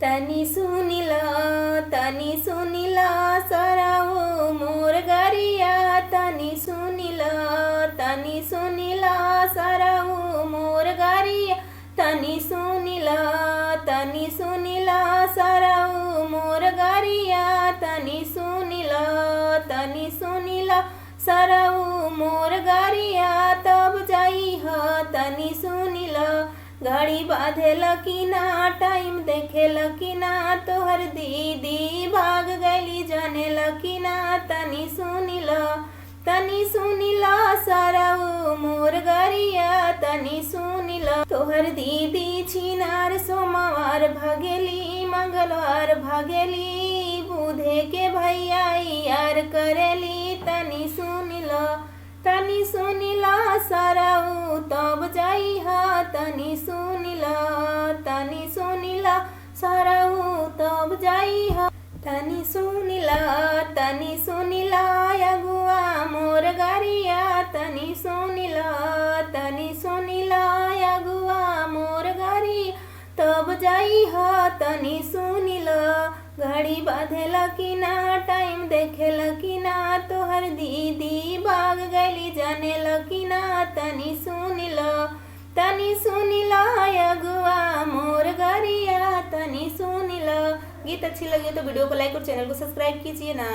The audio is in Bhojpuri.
तनी सुनिला सराऊ मोर गरिया तनी सुनिला सराऊ मोर गरिया तनी सुनिला सराऊ मोर गरिया तनी सुनिला सराऊ मोर गरिया तब जाई ह तनी सुनिला घड़ी बांधेल की ना टाइम देखेल की ना तोहर दीदी भाग गईली जानेल की ना तनी सुनिला सराऊ मोर गरिया तनी सुनिला तोहर दीदी छिनार सोमवार भागेली मंगलवार भागेली बुधे के भैया यार करेली तनी सुनिला सराऊ तब जाई हा तनी सुनिला सराऊ तब जाई हा तनी सुनिला अगुआ मोर गरिया तनी सुनिला अगुआ मोर गरिया तब जाई हा तनी सुनिला घड़ी बांधेला की ना टाइम देखेल की ना तोहर दीदी भाग गईली जानेल की ना तनी सुनिला अगुआ मोर गरिया तनी सुनिला। गीत अच्छी लगी तो वीडियो को लाइक और चैनल को सब्सक्राइब कीजिए ना।